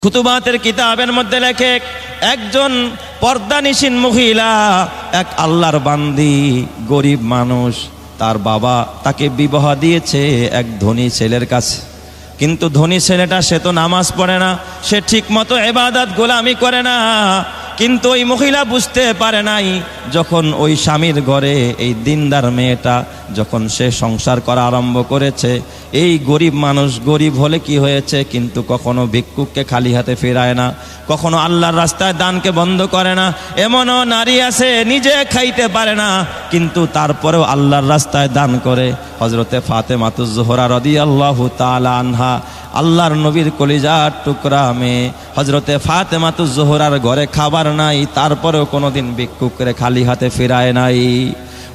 খুতুবাতের কিতাবের মধ্যে লেখে একজন পর্দানিশীন মহিলা, এক আল্লাহর বান্দি, গরিব মানুষ, তার বাবা তাকে বিবাহ দিয়েছে এক ধনী ছেলের কাছে। কিন্তু ধনী ছেলেটা সে তো নামাজ পড়ে না, সে ঠিক মতো ইবাদত গোলামি করে না। কিন্তু ওই মহিলা বুঝতে পারে নাই, যখন ওই স্বামীর ঘরে এই দিনদার মেয়েটা যখন সে সংসার করা আরম্ভ করেছে, এই গরিব মানুষ গরিব হলে কি হয়েছে, কিন্তু কখনো ভিক্ষুককে খালি হাতে ফেরায় না, কখনো আল্লাহর রাস্তায় দানকে বন্ধ করে না। এমনও নারী আছে নিজে খাইতে পারে না, কিন্তু তারপরেও আল্লাহর রাস্তায় দান করে। হযরতে ফাতেমাতুজ জোহরা রাদিয়াল্লাহু তাআলা আনহা, আল্লাহর নবীর কলিজার টুকরা মেয়ে, হযরতে ফাতেমাতুজ জোহরার ঘরে খাবার নাই, তারপরেও কোনোদিন ভিক্ষুকরে খালি হাতে ফেরায় নাই।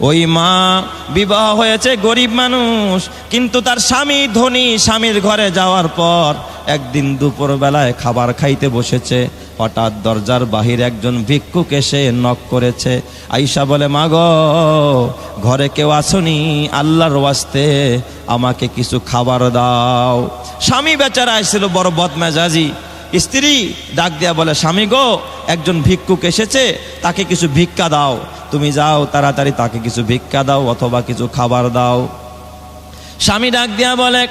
ওই মা বিবাহ হয়েছে গরিব মানুষ, কিন্তু তার স্বামী ধনী। স্বামীর ঘরে যাওয়ার পর একদিন দুপুরবেলায় খাবার খাইতে বসেছে, হঠাৎ দরজার বাহির একজন ভিক্ষুক এসে নক করেছে। আয়েশা বলে, মা গো, ঘরে কেউ আসনি? আল্লাহর ওয়াস্তে আমাকে কিছু খাবার দাও। স্বামী বেচারা আসছিল বড় বদমেজাজি। স্ত্রী ডাক দিয়া বলে, স্বামী গো, একজন ভিক্ষুক এসেছে, তাকে কিছু ভিক্ষা দাও। তুমি যাও তাড়াতাড়ি তাকে কিছু ভিক্ষা দাও অথবা কিছু খাবার দাও। স্বামী ডাক দিয়া বলে,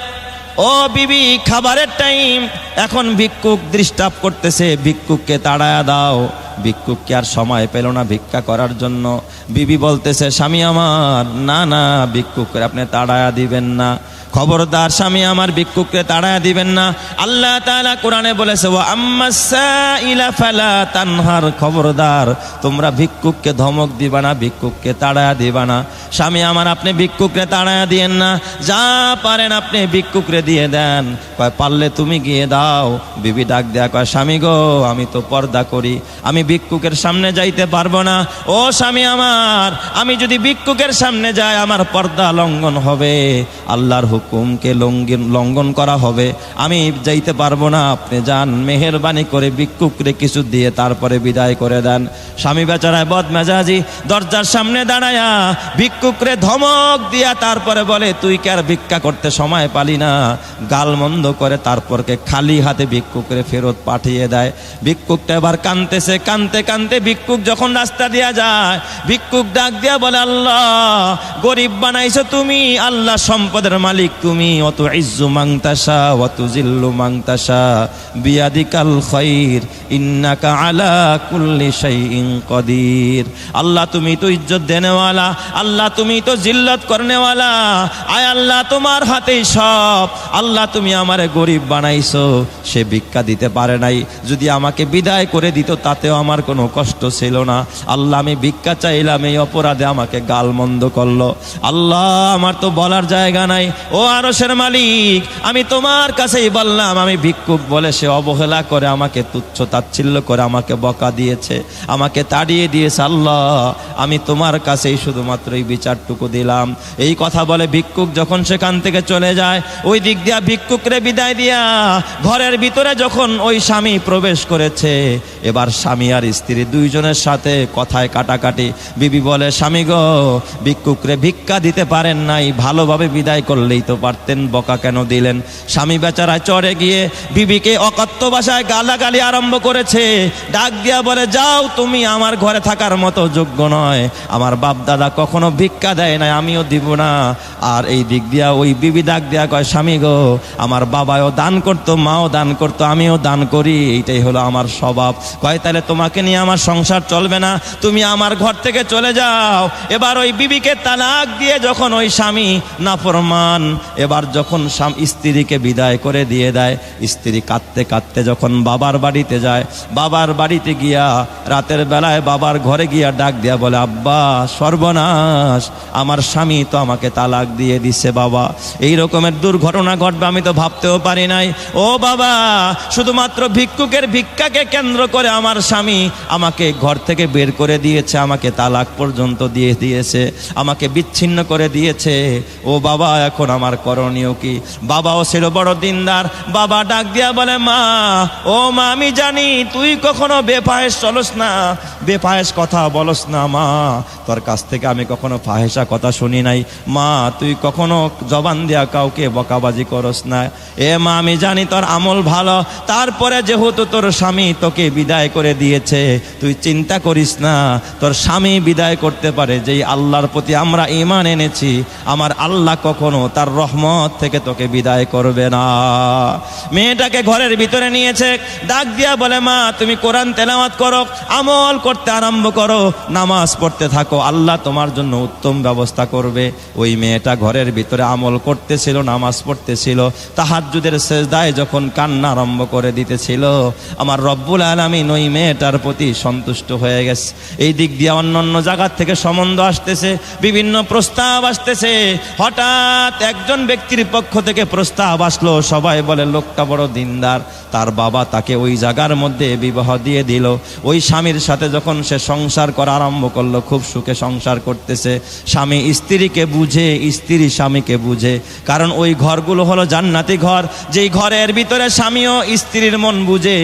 ও বিবি, খাবারের টাইম, এখন ভিক্ষুক ডিস্টার্ব করতেছে, ভিক্ষুককে তাড়ায়া দাও। ভিক্ষুককে আর সময় পেল না ভিক্ষা করার জন্য। বিবি বলতেছে, স্বামী আমার, না না, ভিক্ষুককে আপনি তাড়ায়া দিবেন না, খবরদার স্বামী আমার, ভিক্ষুককে তাড়ায়া দিবেন না। আল্লাহ তাআলা কোরআনে বলেছে, ওয়া আম্মাস সাইলা ফালা তানহার, খবরদার তোমরা ভিক্ষুককে ধমক দিবা না, ভিক্ষুককে তাড়ায়া দিবা না। স্বামী আমার, আপনি ভিক্ষুককে তাড়ায়া দিয়েন না, যা পারেন আপনি ভিক্ষুকরে দিয়ে দেন। কয়, পারলে তুমি গিয়ে দাও। বিবি ডাক দেয়া কয়, স্বামী গো, আমি তো পর্দা করি, আমি ভিক্ষুকের সামনে যাইতে পারবো না। ও স্বামী আমার, আমি যদি ভিক্ষুকের সামনে যাই আমার পর্দা লঙ্ঘন হবে, আল্লাহর হুকুমকে লঙ্ঘন করা হবে, আমি যাইতে পারবো না। আপনি যান, মেহেরবানি করে ভিক্ষুকরে কিছু দিয়ে তারপরে বিদায় করে দেন। স্বামী বেচারায় বদমেজাজি, দরজার সামনে দাঁড়ায়া ভিক্ষুকরে ধমক দিয়া তারপরে বলে, তুই কি আর ভিক্ষা করতে সময় পালি না? গালমন্দ করে তারপরকে খালি হাতে ভিক্ষুকরে ফেরত পাঠিয়ে দেয়। ভিক্ষুকটা এবার কাঁদতেছে, কাঁদতে কাঁদতে ভিক্ষুক যখন রাস্তা দিয়া যায়, ভিক্ষুক ডাক দিয়া বলে, আল্লাহ, গরিব বানাইছো তুমি, আল্লাহ সম্পদের মালিক তুমি, অত ইজ্জু মাংতাসা ওয়াতু জিল্লু মাংতাসা বিয়াদিকাল খায়র ইন্নাকা আলা কুল্লি শাইইন কাদির। আল্লাহ, তুমি তো ইজ্জত দেনেওয়ালা, আল্লাহ তুমি তো জিল্লত করনেওয়ালা, আয় আল্লাহ তোমার হাতেই সব। আল্লাহ তুমি আমারে গরিব বানাইছো, সে ভিক্ষা দিতে পারে নাই, যদি আমাকে বিদায় করে দিত তাতেও আমার কোনো কষ্ট ছিল না। আল্লাহ, আমি ভিক্ষা চাইলাম, এই অপরাধে আমাকে গালমন্দ করলো। আল্লাহ, আমার তো বলার জায়গা নাই, ও আরশের মালিক, আমি তোমার কাছেই বললাম, আমি ভিক্ষুক বলে সে অবহেলা করে আমাকে তুচ্ছ তাচ্ছিল্য করে আমাকে বকা দিয়েছে, আমাকে তাড়িয়ে দিয়েছে। আল্লাহ, আমি তোমার কাছেই শুধুমাত্র এই বিচারটুকু দিলাম। এই কথা বলে ভিক্ষুক যখন সেখান থেকে চলে যায়, ওই দিক দিয়া ভিক্ষুকরে বিদায় দিয়া ঘরের ভিতরে যখন ওই স্বামী প্রবেশ করেছে, এবার স্বামী আর স্ত্রী দুইজনের সাথে কথায় কাটাকাটি। বিবি বলে, স্বামী গো, ভিক্ষুকরে ভিক্ষা দিতে পারেন নাই, ভালোভাবে বিদায় করলেই তো পারতেন, বকা কেন দিলেন? স্বামী বেচারা চড়ে গিয়ে বিবিকে অকথ্য ভাষায় গালাগালি আরম্ভ করেছে। ডাক দিয়া বলে, যাও, তুমি আমার ঘরে থাকার মতো যোগ্য নয়, আমার বাপ দাদা কখনো ভিক্ষা দেয় নাই, আমিও দিব না। আর এই দিক দিয়া ওই বিবি ডাক দিয়া কয়, স্বামী গো, আমার বাবাও দান করতো, মাও দান করতো, আমিও দান করি, এইটাই হলো আমার স্বভাব। কয়, তাহলে তোমাকে নিয়ে আমার সংসার চলবে না, তুমি আমার ঘর থেকে চলে যাও। এবার ওই বিবিকে তালাক দিয়ে যখন ওই স্বামী নাফরমান, এবার যখন স্ত্রীকে বিদায় করে দিয়ে দেয়, স্ত্রী কাঁদতে কাঁদতে যখন বাবার বাড়িতে যায়, বাবার বাড়িতে গিয়া রাতের বেলায় বাবার ঘরে গিয়া ডাক দিয়া বলে, আব্বা, সর্বনাশ, আমার স্বামী তো আমাকে তালাক দিয়ে দিচ্ছে বাবা, এই রকমের দুর্ঘটনা ঘটবে আমি তো ভাবতেও পারি নাই। ও বাবা, শুধুমাত্র ভিক্ষুকের ভিক্ষাকে কেন্দ্র করে আমার স্বামী স্বামী আমাকে ঘর থেকে বের করে দিয়েছে, আমাকে তালাক পর্যন্ত দিয়ে দিয়েছে, আমাকে বিচ্ছিন্ন করে দিয়েছে। ও বাবা, এখন আমার করণীয় কি? বাবাও ছিল বড় দিনদার। বাবা ডাক দিয়া বলে, মা, ও মা, আমি জানি তুই কখনো বেফাহেশ চলস না, বেফাহেশ কথা বলস না। মা, তোর কাছ থেকে আমি কখনো ফাহেসা কথা শুনি নাই। মা, তুই কখনো জবান দিয়া কাউকে বকাবাজি করস না। এ মা, আমি জানি তোর আমল ভালো, তারপরে যেহেতু তোর স্বামী তোকে বিদায় করে দিয়েছে, তুই চিন্তা করিস না, তোর স্বামী বিদায় করতে পারে। যেই আল্লাহর প্রতি আমরা ঈমান এনেছি, আমার আল্লাহ কখনো তার রহমত থেকে তোকে বিদায় করবে না। মেয়েটাকে ঘরের ভিতরে নিয়েছে, ডাক দিয়া বলে, মা, তুমি কোরআন তেলাওয়াত করো, আমল করতে আরম্ভ করো, নামাজ পড়তে থাকো, আল্লাহ তোমার জন্য উত্তম ব্যবস্থা করবে। ওই মেয়েটা ঘরের ভিতরে আমল করতেছিল, নামাজ পড়তেছিল, তাহাজ্জুদের সেজদায় যখন কান্না আরম্ভ করে দিতেছিল, আমার রব্বুল আলামিন ওই মেয়েটার প্রতি সন্তুষ্ট হয়ে গেছে। এই দিক দিয়ে অন্য জায়গা থেকে সম্বন্ধ আসতেছে, বিভিন্ন প্রস্তাব আসতেছে। হঠাৎ একজন ব্যক্তির পক্ষ থেকে প্রস্তাব আসলো, সবাই বলে লোকটা বড় দিনদার, তার বাবা তাকে ওই জায়গার মধ্যে বিবাহ দিয়ে দিল। ওই স্বামীর সাথে যখন সে সংসার করা আরম্ভ করলো, খুব সুখে সংসার করতেছে। স্বামী স্ত্রীকে বুঝে, স্ত্রী স্বামীকে বুঝে, কারণ ওই ঘরগুলো হলো জান্নাতি ঘর। যেই ঘরের ভিতরে স্বামীও স্ত্রীর মন বুঝে,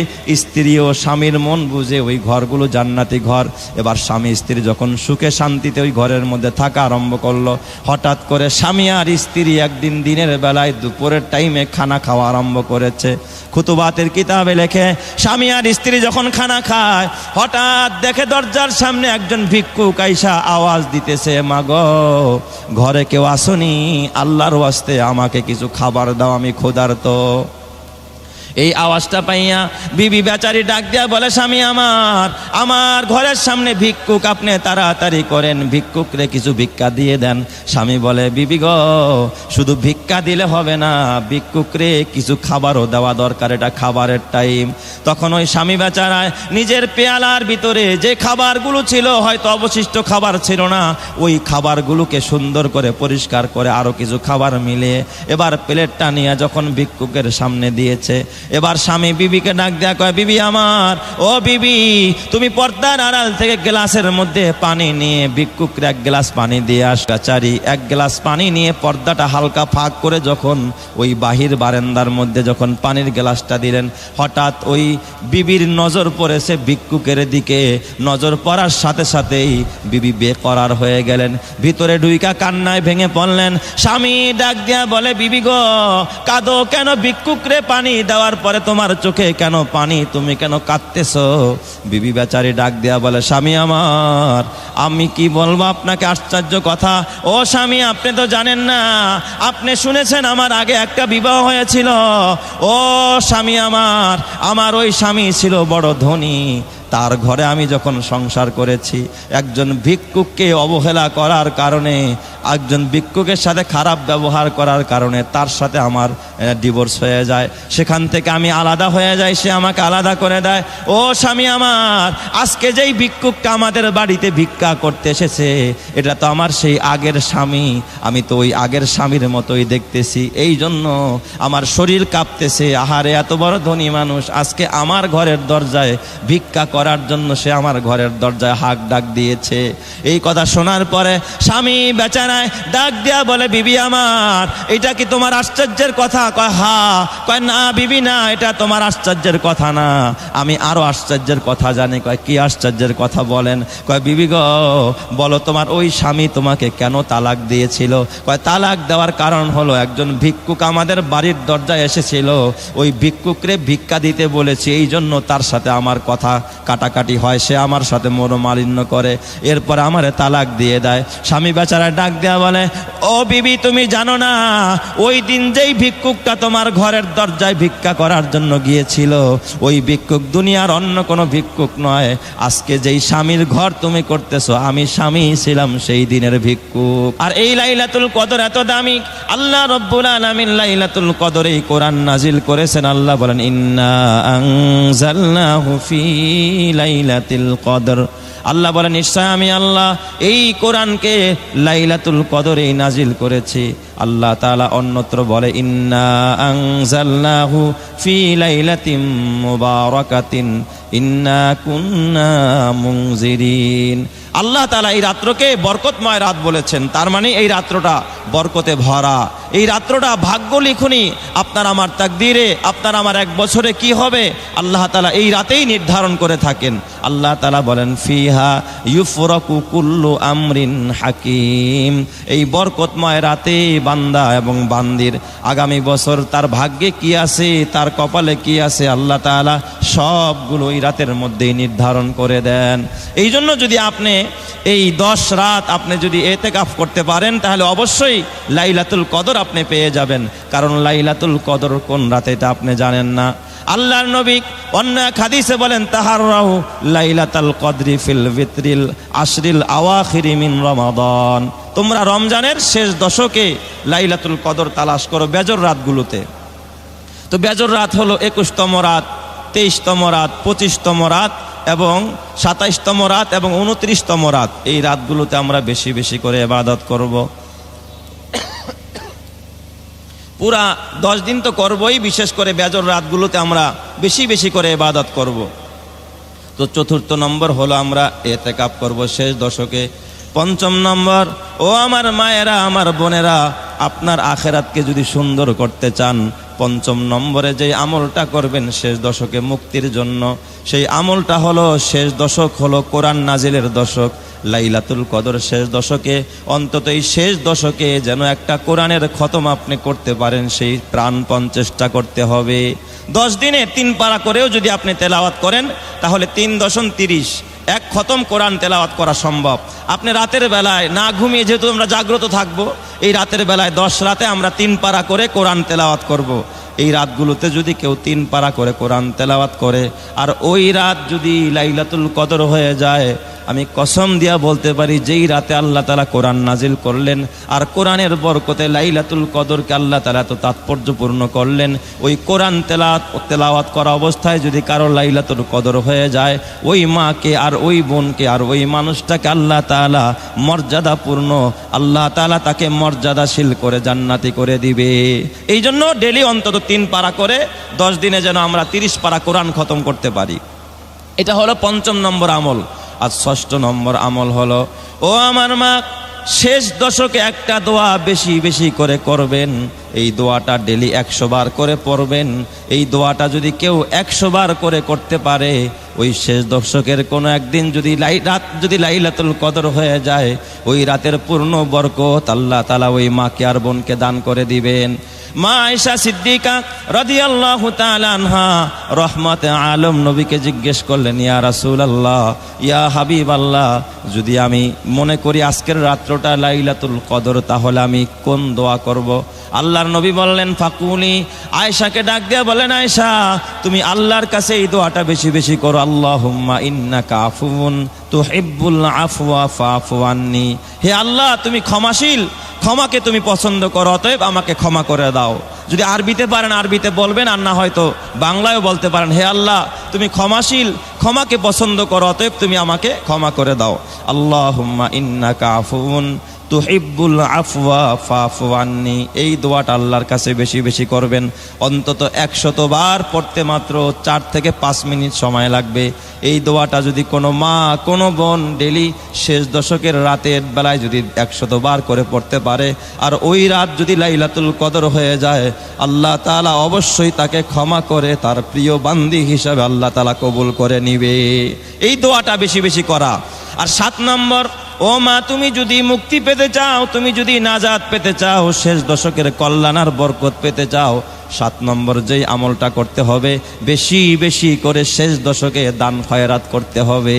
স্ত্রীও স্বামীর মন বুঝে, ওই ঘরগুলো জান্নাতি ঘর। এবার স্বামী স্ত্রী যখন সুখে শান্তিতে ওই ঘরের মধ্যে থাকা আরম্ভ করলো, হঠাৎ করে স্বামী আর স্ত্রী একদিন দিনের বেলায় দুপুরের টাইমে খানা খাওয়া আরম্ভ করেছে। খুতুবাতের কিতাবে লেখে, স্বামী আর স্ত্রী যখন খানা খায়, হঠাৎ দেখে দরজার সামনে একজন ভিক্ষুক আইসা আওয়াজ দিতেছে, মাগো, ঘরে কেউ আসনি? আল্লাহর ওয়াস্তে আমাকে কিছু খাবার দাও, আমি ক্ষুধার্ত। এই আওয়াজটা পাইয়া বিবি বেচারি ডাক দিয়া বলে, স্বামী আমার ঘরের সামনে ভিক্ষুক, আপনি তাড়াতাড়ি করেন, ভিক্ষুকরে কিছু ভিক্ষা দিয়ে দেন। স্বামী বলে, বিবি গো, শুধু ভিক্ষা দিলে হবে না, ভিক্ষুকরে কিছু খাবারও দেওয়া দরকার, এটা খাবারের টাইম। তখন ওই স্বামী বেচারায় নিজের পেয়ালার ভিতরে যে খাবারগুলো ছিল, হয়তো অবশিষ্ট খাবার ছিল না, ওই খাবারগুলোকে সুন্দর করে পরিষ্কার করে আরো কিছু খাবার মিলিয়ে এবার প্লেটটা নিয়ে যখন ভিক্ষুকের সামনে দিয়েছে, এবার স্বামী বিবিকে ডাক দেয়া কয়, বিবি আমার, ও বিবি, তুমি পর্দার আড়াল থেকে গ্লাসের মধ্যে পানি নিয়ে ভিক্ষুকরে এক গ্লাস পানি দিয়ে আস। বেচারি এক গ্লাস পানি নিয়ে পর্দাটা হালকা ফাঁক করে যখন ওই বাহির বারান্দার মধ্যে যখন পানির গ্লাসটা দিলেন, হঠাৎ ওই বিবির নজর পড়েছে ভিক্ষুকের দিকে। নজর পড়ার সাথে সাথেই বিবি বেকরার হয়ে গেলেন, ভিতরে ঢুইকা কান্নায় ভেঙে পড়লেন। স্বামী ডাক দিয়া বলে, বিবি গো, কাঁদো কেন? ভিক্ষুকরে পানি দেওয়ার পরে তোমার চোখে কেন পানি? তুমি কেন কাঁদতেছো? বিবি বেচারি ডাক দেয়া বলে, স্বামী আমার, আমি কি বলবো আপনাকে আশ্চর্য কথা। ও স্বামী, আপনি তো জানেন না, আপনি শুনেছেন আমার আগে একটা বিবাহ হয়েছিল। ও স্বামী আমার ওই স্বামী ছিল বড় ধনী, তার ঘরে আমি যখন সংসার করেছি, একজন ভিক্ষুককে অবহেলা করার কারণে, একজন ভিক্ষুকের সাথে খারাপ ব্যবহার করার কারণে তার সাথে আমার ডিভোর্স হয়ে যায়। সেখান থেকে আমি আলাদা হয়ে যাই, সে আমাকে আলাদা করে দেয়। ও স্বামী আমার, আজকে যেই ভিক্ষুকটা আমাদের বাড়িতে ভিক্ষা করতে এসেছে, এটা তো আমার সেই আগের স্বামী। আমি তো ওই আগের স্বামীর মতোই দেখতেছি, এই জন্য আমার শরীর কাঁপতেছে। আহারে, এত বড় ধনী মানুষ আজকে আমার ঘরের দরজায় ভিক্ষা করার জন্য সে আমার ঘরের দরজায় হাক ডাক দিয়েছে। এই কথা শোনার পরে স্বামী বেচারায় ডাক দিয়া বলে, বিবি আমার, এটা কি তোমার আশ্চর্যের কথা? কয়, হা। কয়, না বিবি, না, এটা তোমার আশ্চর্যের কথা না, আমি আরো আশ্চর্যের কথা জানি। কয়, কি আশ্চর্যের কথা বলেন? কয়, বিবি গো, বলো তোমার ওই স্বামী তোমাকে কেন তালাক দিয়েছিল? কয়, তালাক দেওয়ার কারণ হলো একজন ভিক্ষুক আমাদের বাড়ির দরজায় এসেছিল, ওই ভিক্ষুকরে ভিক্ষা দিতে বলেছি, এই জন্য তার সাথে আমার কথা কাটাকাটি হয়, সে আমার সাথে মনোমালিন্য করে, এরপর আমারে তালাক দিয়ে দেয়। স্বামী বেচারা ডাক দেয়া বলে, ও বিবি, তুমি জানো না, ওই দিন যেই ভিক্ষুকটা তোমার ঘরের দরজায় ভিক্ষা করার জন্য গিয়েছিল, ওই ভিক্ষুক দুনিয়ার অন্য কোনো ভিক্ষুক নয়। আজকে যেই স্বামীর ঘর তুমি করতেছো, আমি স্বামী ছিলাম সেই দিনের ভিক্ষুক। আর এই লাইলাতুল কদর এত দামি, আল্লাহ রব্বুল আলামিন লাইলাতুল কদরে এই কোরআন নাজিল করেছেন। আল্লাহ বলেন, ইন্না আনজালনাহু ফি লাইলাতুল কদর। আল্লাহ বলেন, নিশ্চয় আমি আল্লাহ এই কোরআনকে লাইলাতুল কদরে নাজিল করেছি। আল্লাহ তাআলা অন্যত্র বলে, ইন্না আনজালনাহু ফি লাইলাতিন মুবারাকাতিন ইন্না কুন্না মুনজিরিন। আল্লাহ তাআলা এই রাত্রকে বরকতময় রাত বলেছেন, তার মানে এই রাত্রটা বরকতে ভরা, এই রাত্রটা ভাগ্য লিখুনি আপনার আমার তাকদীরে, আপনার আমার এক বছরে কি হবে আল্লাহ তাআলা এই রাতেই নির্ধারণ করে থাকেন। আল্লাহ তাআলা বলেন ফিহা ইউফরাকু কুল্লু আমরিন হাকিম। এই বরকতময় রাতে বান্দা এবং বান্দির আগামী বছর তার ভাগ্যে কি আছে, তার কপালে কি আছে, আল্লাহ তাআলা সবগুলো এই রাতের মধ্যেই নির্ধারণ করে দেন। এই জন্য যদি আপনি এই 10 রাত আপনি যদি ইতিকাফ করতে পারেন তাহলে অবশ্যই লাইলাতুল কদর আপনি পেয়ে যাবেন। কারণ লাইলাতুল কদর কোন রাতে এটা আপনি জানেন না। আল্লাহর নবী অন্য এক হাদিসে বলেন তাহাররাউ লাইলাতুল কদরি ফিল ভিতরিল আশরিল আওয়াখিরি মিন রমাদান। তোমরা রমজানের শেষ দশকে লাইলাতুল কদর তালাশ করো বেজর রাতগুলোতে। তো বেজর রাত হলো 21তম রাত, 23তম রাত, 25তম রাত এবং 27তম রাত এবং 29তম রাত। এই রাতগুলোতে আমরা বেশি বেশি করে ইবাদত করব। পুরা 10 দিন তো করবই, বিশেষ করে বেজর রাতগুলোতে আমরা বেশি বেশি করে ইবাদত করব। তো 4র্থ নম্বর হলো আমরা ইতিকাফ করব শেষ দশকে। 5ম নম্বর, ও আমার মায়েরা, আমার বোনেরা, আপনার আখেরাতকে যদি সুন্দর করতে চান 5ম নম্বরে যে আমলটা করবেন শেষ দশকে মুক্তির জন্য, সেই আমলটা হলো শেষ দশক হলো কোরআন নাজিলের দশক। লাইলাতুল কদর শেষ দশকে, অন্তত এই শেষ দশকে যেন একটা কোরআনের খতম আপনি করতে পারেন, সেই প্রাণপণ চেষ্টা করতে হবে। 10 দিনে 3 পারা করেও যদি আপনি তেলাওয়াত করেন তাহলে 3 দশম 30 এক খতম কোরআন তেলাওয়াত করা সম্ভব। আপনি রাতের বেলায় না ঘুমিয়ে, যেহেতু আমরা জাগ্রত থাকবো, এই রাতের বেলায় 10 রাতে আমরা 3 পারা করে কোরআন তেলাওয়াত করব। এই রাতগুলোতে যদি কেউ 3 পারা করে কোরআন তেলাওয়াত করে আর ওই রাত যদি লাইলাতুল কদর হয়ে যায়, আমি কসম দিয়া বলতে পারি যেই রাতে আল্লাহ তাআলা কোরআন নাজিল করলেন আর কোরআনের বরকতে লাইলাতুল কদরকে আল্লাহ তাআলা তো তাৎপর্যপূর্ণ করলেন, ওই কোরআন তেলাওয়াত করা অবস্থায় যদি কারো লাইলাতুল কদর হয়ে যায়, ওই মাকে আর ওই বোনকে আর ওই মানুষটাকে আল্লাহ তাআলা মর্যাদাপূর্ণ, আল্লাহ তাআলা তাকে মর্যাদাশীল করে জান্নাতি করে দিবে। এই জন্য ডেলি অন্তত 3 পারা করে 10 দিনে যেন আমরা 30 পারা কোরআন খতম করতে পারি। এটা হলো 5ম নম্বর আমল। আর 6ষ্ঠ নম্বর আমল হলো, ও আমার মা, শেষ দশকে একটা দোয়া বেশি বেশি করে করবেন। এই দোয়াটা ডেলি 100 বার করে পড়বেন। এই দোয়াটা যদি কেউ 100 বার করে করতে পারে, ওই শেষ দশকের কোনো একদিন যদি রাত যদি লাইলাতুল কদর হয়ে যায়, ওই রাতের পূর্ণ বরকত আল্লাহ তাআলা ওই মাকে আর বোনকে দান করে দিবেন। মা আয়েশা সিদ্দিকা রাদিয়াল্লাহু তাআলা আনহা রহমতে আলম নবীকে জিজ্ঞেস করলেন, ইয়া রাসূলুল্লাহ, ইয়া হাবিবাল্লাহ, যদি আমি মনে করি আজকের রাত্রটা লাইলাতুল কদর, তাহলে আমি কোন দোয়া করব? আল্লাহর নবী বললেন ফাকুলি, আয়েশাকে ডাক দিয়ে বলেন, আয়েশা, তুমি আল্লাহর কাছে এই দোয়াটা বেশি বেশি করো, আল্লাহুম্মা ইন্নাকা আফুউন তুহিব্বুল আফওয়া ফাফু আন্নি। হে আল্লাহ, তুমি ক্ষমাশীল, ক্ষমাকে তুমি পছন্দ করো, অতএব আমাকে ক্ষমা করে দাও। যদি আরবিতে পারেন আরবিতে বলবেন, আর না হয়তো বাংলায়ও বলতে পারেন, হে আল্লাহ, তুমি ক্ষমাশীল, ক্ষমাকে পছন্দ করো, অতএব তুমি আমাকে ক্ষমা করে দাও। আল্লাহুম্মা ইন্নাকা আফুউন তুহিব্বুল আফওয়া ফাফু আন্নি। এই দোয়াটা আল্লাহর কাছে বেশি বেশি করবেন। অন্তত 100 বার পড়তে মাত্র 4 থেকে 5 মিনিট সময় লাগবে। এই দোয়াটা যদি কোনো মা কোনো বোন ডেলি শেষ দশকের রাতের বেলায় যদি 100 বার করে পড়তে পারে, আর ওই রাত যদি লাইলাতুল কদর হয়ে যায়, আল্লাহ তাআলা অবশ্যই তাকে ক্ষমা করে তার প্রিয় বান্দি হিসাবে আল্লাহ তাআলা কবুল করে নিবে। এই দোয়াটা বেশি বেশি করা। আর 7 নম্বর, ও মা, তুমি যদি মুক্তি পেতে চাও, তুমি যদি নাজাত পেতে চাও, শেষ দশকের কল্যাণ আর বরকত পেতে চাও, 7 নম্বর যেই আমলটা করতে হবে, বেশি বেশি করে শেষ দশকে দান খয়রাত করতে হবে।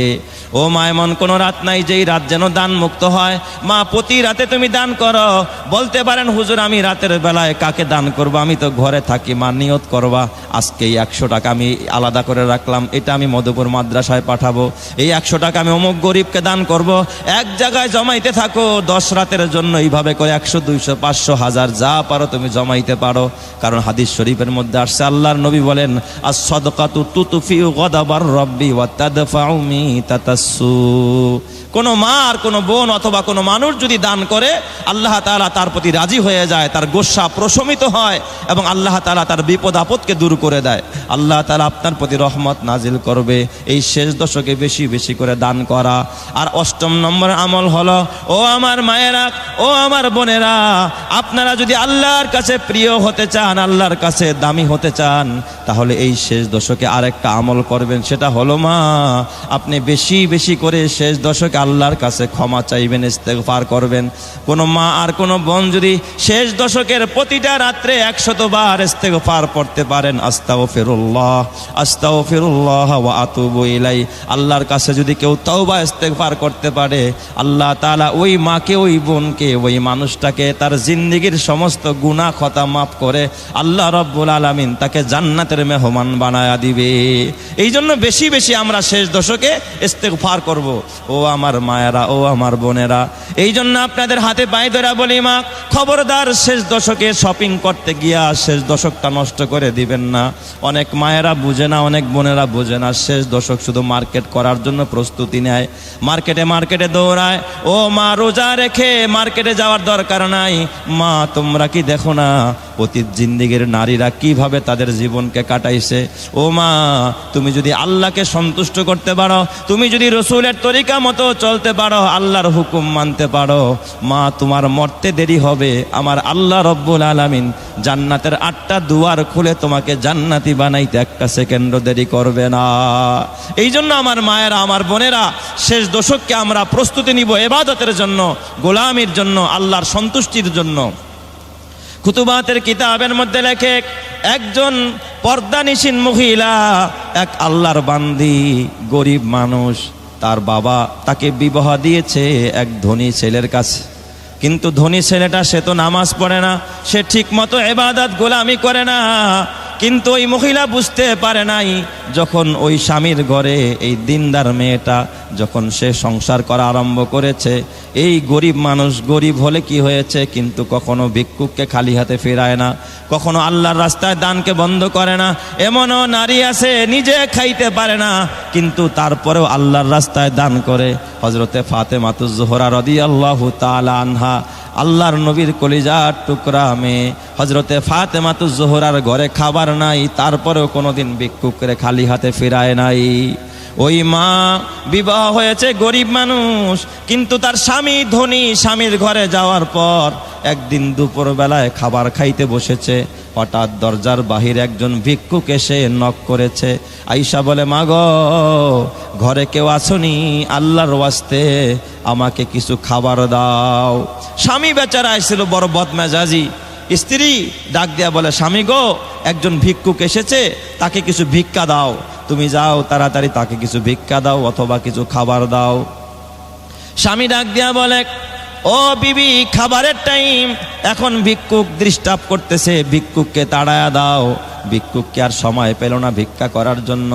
ও মা, এমন কোনো রাত নাই যেই রাত যেন দান মুক্ত হয়। মা, প্রতি রাতে তুমি দান করো। বলতে পারেন, হুজুর, আমি রাতের বেলায় কাকে দান করব? আমি তো ঘরে থাকি। মা, নিয়ত করবা, আজকে এই 100 টাকা আমি আলাদা করে রাখলাম, এটা আমি মধুপুর মাদ্রাসায় পাঠাবো। এই 100 টাকা আমি অমুক গরিবকে দান করব। এক জায়গায় জমাইতে থাকো 10 রাতের জন্য। এইভাবে করে 100, 200, 500, 1000 যা পারো তুমি জমাইতে পারো। কারণ হাদিস হাদিস শরীফের মধ্যে আসছে, আল্লাহর নবী বলেন, আস-সাদকাতু তুতফিউ গাদাবার রাব্বি ওয়া তাদফাউ মিতাতাসসু। কোনো মা আর কোনো বোন অথবা কোনো মানুষ যদি দান করে, আল্লাহ তাআলা তার প্রতি রাজি হয়ে যায়, তার গোস্বা প্রশমিত হয় এবং আল্লাহ তাআলা তার বিপদ আপদকে দূর করে দেয়। আল্লাহ তাআলা আপনার প্রতি রহমত নাজিল করবে। এই শেষ দশকে বেশি বেশি করে দান করা। আর 8ম নম্বর আমল হলো, ও আমার মায়েরা, ও আমার বোনেরা, আপনারা যদি আল্লাহর কাছে প্রিয় হতে চান, আল্লাহর কাছে দামি হতে চান, তাহলে এই শেষ দশকে আরেকটা আমল করবেন। সেটা হলো মা, আপনি বেশি বেশি করে শেষ দশকে আল্লাহর কাছে ক্ষমা চাইবেন, ইস্তেগফার করবেন। কোনো মা আর কোনো বোন যদি শেষ দশকের প্রতিটা রাত্রে 100 বার ইস্তেগফার পড়তে পারেন, আস্তাগফিরুল্লাহ আস্তাগফিরুল্লাহ ওয়া আতুবু ইলাই, আল্লাহর কাছে যদি কেউ তওবা ইস্তেগফার করতে পারে, আল্লাহ তাআলা ওই মাকে, ওই বোনকে, ওই মানুষটাকে তার জিন্দেগীর সমস্ত গুনাহ খতা মাফ করে আল্লাহ রাব্বুল আলামিন তাকে জান্নাতের মেহমান বানায়া দিবে। এই জন্য বেশি বেশি আমরা শেষ দশকে ইস্তেগফার করব। ও আমার মায়েরা, ও আমার বোনেরা, এই জন্য আপনাদের হাতে পায়ে ধরে বলি, মা খবরদার শেষ দশকে শপিং করতে গিয়া শেষ দশকটা নষ্ট করে দিবেন না। অনেক মায়েরা বুঝে না, অনেক বোনেরা বুঝে না, শেষ দশক শুধু মার্কেট করার জন্য প্রস্তুতি নেয়, মার্কেটে মার্কেটে দৌড়ায়। ও মা, রোজা রেখে মার্কেটে যাওয়ার দরকার নাই। মা, তোমরা কি দেখো না অতীত জিন্দেগীর নারীরা কিভাবে তাদের জীবনকে কাটাইছে? ও মা, তুমি যদি আল্লাহকে সন্তুষ্ট করতে পারো, তুমি যদি রসুলের তরিকা মতো চলতে পারো, আল্লাহর হুকুম মানতে পারো, মা তোমার মরতে দেরি হবে, আমার আল্লাহ রব্বুল আলামিন জান্নাতের 8টা দুয়ার খুলে তোমাকে জান্নাতি বানাইতে 1টা সেকেন্ডও দেরি করবে না। এই জন্য আমার মায়েরা, আমার বোনেরা, শেষ দশককে আমরা প্রস্তুতি নিব ইবাদতের জন্য, গোলামির জন্য, আল্লাহর সন্তুষ্টির জন্য। খুতুবাতের কিতাবের মধ্যে লেখে, একজন পর্দানিশীন মহিলা, এক আল্লাহর বান্দি, গরিব মানুষ, তার বাবা তাকে বিবাহ দিয়েছে এক ধনী ছেলের কাছে। কিন্তু ধনী ছেলেটা, সে তো নামাজ পড়ে না, সে ঠিক মতো ইবাদত গোলামি করে না। কিন্তু ওই মহিলা বুঝতে পারে নাই, যখন ওই স্বামীর ঘরে এই দিনদার মেয়েটা যখন সে সংসার করা আরম্ভ করেছে, এই গরিব মানুষ গরিব হলে কি হয়েছে, কিন্তু কখনো ভিক্ষুককে খালি হাতে ফেরায় না, কখনো আল্লাহর রাস্তায় দানকে বন্ধ করে না। এমনও নারী আছে নিজে খাইতে পারে না, কিন্তু তারপরেও আল্লাহর রাস্তায় দান করে। হযরতে ফাতেমাতুজ জোহরা রাদিয়াল্লাহু তাআলা আনহা, আল্লাহর নবীর কলিজার টুকরা মেয়ে, হযরতে ফাতেমাতুজ জোহরার ঘরে খাবার নাই, তারপরেও কোনোদিন ভিক্ষুকরে খালি হাতে ফেরায় নাই। ওই মা বিবাহ হয়েছে, গরিব মানুষ, কিন্তু তার স্বামী ধনী। স্বামীর ঘরে যাওয়ার পর একদিন দুপুর বেলায় খাবার খাইতে বসেছে, হঠাৎ দরজার বাহিরে একজন ভিক্ষুক এসে নক করেছে। আয়েশা বলে, মা গো, ঘরে কেউ আসনি? আল্লাহর ওয়াস্তে আমাকে কিছু খাবার দাও। স্বামী বেচারা ছিল বড় বদমেজাজি। স্ত্রী ডাক দিয়া বলে, স্বামী গো, একজন ভিক্ষুক এসেছে, তাকে কিছু ভিক্ষা দাও। তুমি যাও তাড়াতাড়ি তাকে কিছু ভিক্ষা দাও অথবা কিছু খাবার দাও। স্বামী ডাক দিয়া বলে, ও বিবি, খাবারের টাইম, এখন ভিক্ষুক ডিস্টার্ব করতেছে, ভিক্ষুককে তাড়ায়া দাও। ভিক্ষুককে আর সময় পেল না ভিক্ষা করার জন্য।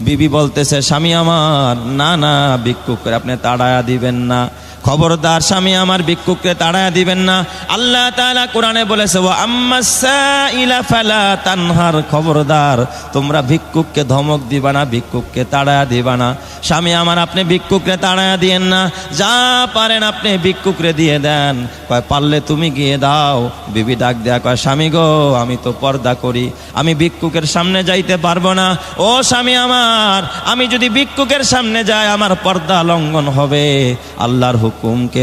বিবি বলতেছে, স্বামী আমার, না না, ভিক্ষুককে আপনি তাড়ায়া দিবেন না, খবরদার স্বামী আমার, ভিক্ষুককে তাড়ায়া দিবেন না। আল্লাহ তাআলা কোরআনে বলেছে, ওয়া আম্মাস সাইলা ফালা তানহার, খবরদার তোমরা ভিক্ষুককে ধমক দিবা না, ভিক্ষুককে তাড়ায়া দিবা না। স্বামী আমার, আপনি ভিক্ষুককে তাড়ায়া দিয়েন না, যা পারেন আপনি ভিক্ষুকরে দিয়ে দেন। কয়, পারলে তুমি গিয়ে দাও। বিবি ডাক দেয়া কয়, স্বামী গো, আমি তো পর্দা করি, আমি ভিক্ষুকের সামনে যাইতে পারবো না। ও স্বামী আমার, আমি যদি ভিক্ষুকের সামনে যাই আমার পর্দা লঙ্ঘন হবে, আল্লাহর হুকুমকে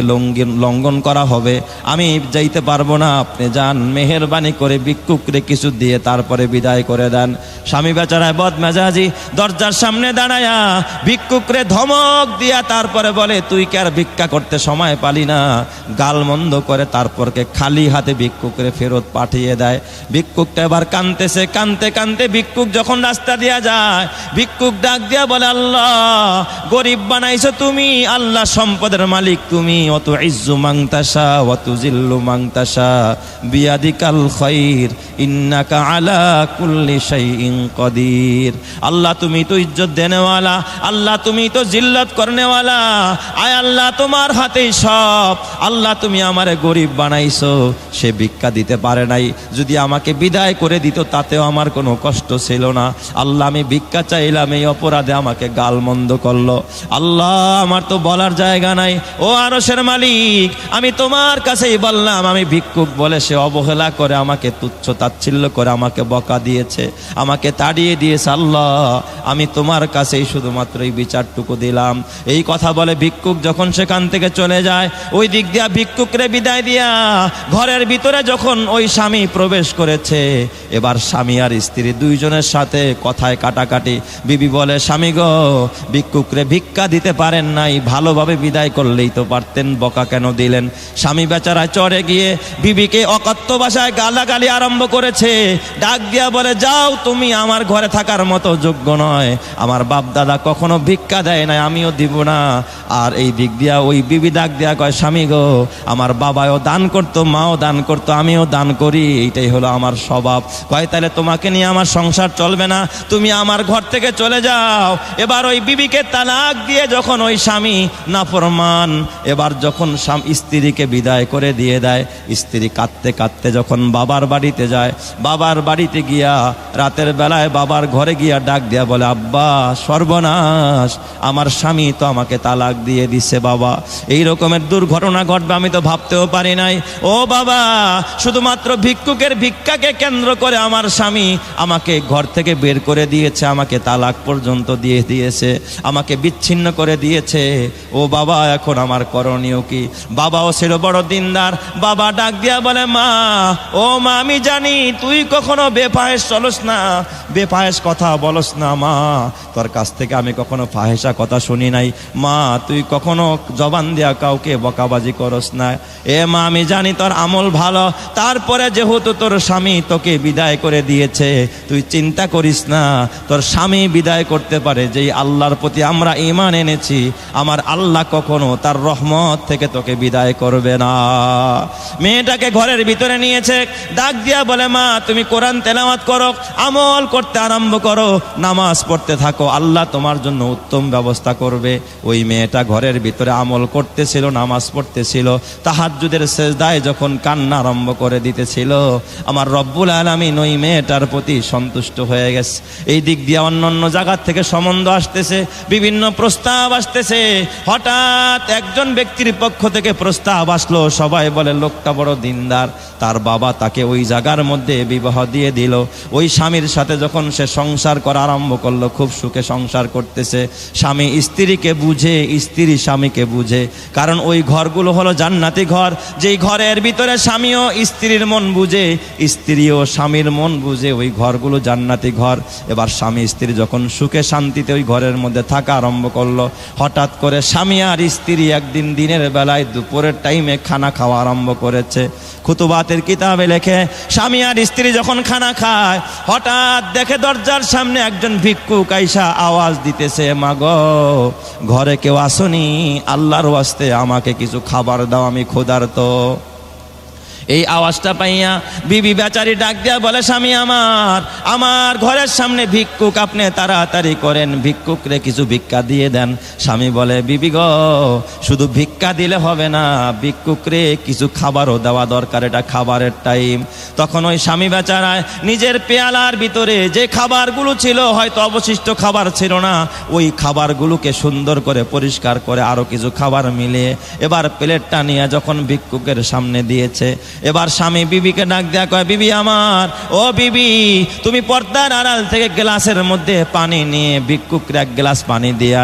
লঙ্ঘন করা হবে, আমি যাইতে পারবো না। আপনি যান, মেহেরবানি করে ভিক্ষুকরে কিছু দিয়ে তারপরে বিদায় করে দেন। স্বামী বেচারায় বদমেজাজি, দরজার সামনে দাঁড়ায়া ভিক্ষুকরে ধমক দিয়া তারপরে বলে, তুই কি আর ভিক্ষা করতে সময় পালি না? গালমন্দ করে তারপরকে খালি হাতে ভিক্ষুকরে ফেরত পাঠিয়ে দেয়। ভিক্ষুকটা এবার কাঁদতেছে, কাঁদতে কাঁদতে ভিক্ষুক যখন রাস্তা দিয়া যায়, ভিক্ষুক ডাক দিয়া বলে, আল্লাহ, গরিব বানাইছো তুমি, আল্লাহ সম্পদের মালিক তুমি, অত ইজ্জু মাংতাসা অত জিল্লু মাংতাসা বিয়াদিকাল খাইর ইন্নাকা আলা কুল্লি শাইইন কদির। আল্লাহ তুমি তো ইজ্জত দেনেওয়ালা, আল্লাহ আল্লাহ তুমি তো জিল্লত করনেওয়ালা, আয় আল্লাহ তোমার হাতেই সব। আল্লাহ তুমি আমারে গরিব বানাইছো, সে ভিক্ষা দিতে পারে নাই, যদি আমাকে বিদায় করে দিত তাতেও আমার কোনো কষ্ট ছিল না। আল্লাহ আমি ভিক্ষা চাইলাম, এই অপরাধে আমাকে গালমন্দ করলো। আল্লাহ আমার তো বলার জায়গা নাই, ও আরশের মালিক আমি তোমার কাছেই বললাম, আমি ভিক্ষুক বলে সে অবহেলা করে আমাকে তুচ্ছ তাচ্ছিল্য করে আমাকে বকা দিয়েছে, আমাকে তাড়িয়ে দিয়েছে। আল্লাহ আমি তোমার কাছেই শুধুমাত্র এই বিচারটুকু দিলাম। এই কথা বলে ভিক্ষুক যখন সেখান থেকে চলে যায়, ওই দিক দিয়া ভিক্ষুকরে বিদায় দিয়া ঘরের ভিতরে যখন ওই স্বামী প্রবেশ করেছে, এবার স্বামী আর স্ত্রী দুইজনের সাথে কথায় কাটাকাটি। বিবি বলে, স্বামী গো, ভিক্ষুকরে ভিক্ষা দিতে পারেন নাই, ভালোভাবে বিদায় করলেই তো পারতেন, বকা কেন দিলেন? স্বামী বেচারা চড়ে গিয়ে বিবিকে অকথ্য ভাষায় গালাগালি আরম্ভ করেছে। ডাক দিয়া বলে, যাও, তুমি আমার ঘরে থাকার মতো যোগ্য নয়, আমার বাপ দাদা কখনো ভিক্ষা দেয় নাই, আমিও দিব না। আর এই দিক দিয়া ওই বিবি ডাক দিয়া কয়, স্বামী গো, আমার বাবাও দান করতো, মাও দান করতো, আমিও দান করি, এইটাই হলো আমার স্বভাব। কয়, তাহলে তোমাকে নিয়ে আমার সংসার চলবে না, তুমি আমার ঘর থেকে চলে যাও। এবার ওই বিবিকে তালাক দিয়ে যখন ওই স্বামী নাফরমান, এবার যখন স্ত্রীকে বিদায় করে দিয়ে দেয়, স্ত্রী কাঁদতে কাঁদতে যখন বাবার বাড়িতে যায়, বাবার বাড়িতে গিয়া রাতের বেলায় বাবার ঘরে গিয়া ডাক দিয়া বলে, আব্বা সর্বনাশ, আমার স্বামী তো আমাকে তালাক দিয়ে দিছে বাবা, এই রকমের দুর্ঘটনা ঘটবে আমি তো ভাবতেও পারি নাই। ও বাবা, শুধুমাত্র ভিক্ষুকের ভিক্ষাকে কেন্দ্র করে আমার স্বামী আমাকে ঘর থেকে বের করে দিয়েছে, আমাকে তালাক পর্যন্ত দিয়ে দিয়েছে, আমাকে বিচ্ছিন্ন করে দিয়েছে। ও বাবা, এখন আমার করণীয় কি? বাবাও ছিল বড় দিনদার। বাবা ডাক দিয়া বলে, মা, ও মা, আমি জানি তুই কখনো বেফাহেশ চলস না, বেফাহেশ কথা বলস না। মা, তোর কাছ থেকে আমি কখনো ফাহেসা কথা শুনি নাই। মা, তুই কখনো জবান দিয়া কাউকে বকাবাজি করস না। এ মা, আমি জানি তোর আমল ভালো, তারপরে যেহেতু তোর স্বামী তোকে বিদায় করে দিয়েছে, তুই চিন্তা করিস না, তোর স্বামী বিদায় করতে পারে, যেই আল্লাহর প্রতি আমরা ঈমান এনেছি, আমার আল্লাহ কখনো তার রহমত থেকে তোকে বিদায় করবে না। মেয়েটাকে ঘরের ভিতরে নিয়েছে, ডাক দিয়া বলে, মা, তুমি কোরআন তেলাওয়াত করো, আমল করতে আরম্ভ করো, নামাজ পড়তে থাকো, আল্লাহ তোমার জন্য উত্তম ব্যবস্থা করবে। ওই মেয়েটা ঘরের ভিতরে আমল করতেছিল, নামাজ পড়তেছিল, তাহাজ্জুদের সেজদায় যখন কান্না আরম্ভ করে দিতেছিল, আমার রব্বুল আলামিন ওই মেয়েটার প্রতি সন্তুষ্ট হয়ে গেছে। এই দিক দিয়ে অন্য জায়গার থেকে সম্বন্ধ আসতেছে, বিভিন্ন প্রস্তাব আসতেছে। হঠাৎ একজন ব্যক্তির পক্ষ থেকে প্রস্তাব আসলো, সবাই বলে লোকটা বড় দিনদার, তার বাবা তাকে ওই জায়গার মধ্যে বিবাহ দিয়ে দিল। ওই স্বামীর সাথে যখন সে সংসার করা আরম্ভ করলো, খুব সুখে সংসার করতেছে, স্বামী স্ত্রীকে বুঝে, স্ত্রী স্বামীকে বুঝে, কারণ ওই ঘরগুলো হলো জান্নাতি ঘর, যেই ঘরের ভিতরে স্বামীও স্ত্রীর মন বুঝে, স্ত্রীও স্বামীর মন বুঝে, ওই ঘরগুলো জান্নাতি ঘর। এবার স্বামী স্ত্রী যখন সুখে শান্তিতে ওই ঘরের মধ্যে থাকা আরম্ভ করলো, হঠাৎ করে স্বামী আর স্ত্রী একদিন দিনের বেলায় দুপুরের টাইমে খানা খাওয়া আরম্ভ করেছে। খুতুবাতের কিতাবে লেখে, স্বামী আর স্ত্রী যখন খানা খায়, হঠাৎ দেখে দরজার সামনে একজন ভিক্ষুক আইসা আওয়াজ দিতেছে, মাগো, ঘরে কেউ আসনি? আল্লাহর ওয়াস্তে আমাকে কিছু খাবার দাও, আমি ক্ষুধার্ত। এই আওয়াজটা পাইয়া বিবি বেচারি ডাক দিয়া বলে, স্বামী আমার ঘরের সামনে ভিক্ষুক, আপনি তাড়াতাড়ি করেন, ভিক্ষুকরে কিছু ভিক্ষা দিয়ে দেন। স্বামী বলে, বিবি গো, শুধু ভিক্ষা দিলে হবে না, ভিক্ষুকরে কিছু খাবারও দেওয়া দরকার, এটা খাবারের টাইম। তখন ওই স্বামী বেচারায় নিজের পেয়ালার ভিতরে যে খাবারগুলো ছিল, হয়তো অবশিষ্ট খাবার ছিল না, ওই খাবারগুলোকে সুন্দর করে পরিষ্কার করে আরো কিছু খাবার মিলিয়ে এবার প্লেটটা নিয়ে যখন ভিক্ষুকের সামনে দিয়েছে, এবার স্বামী বিবিকে ডাক দেয়া কয়, বিবি আমার, ও বিবি, তুমি পর্দার আড়াল থেকে গ্লাসের মধ্যে পানি নিয়ে ভিক্ষুকরে এক গ্লাস পানি দিয়ে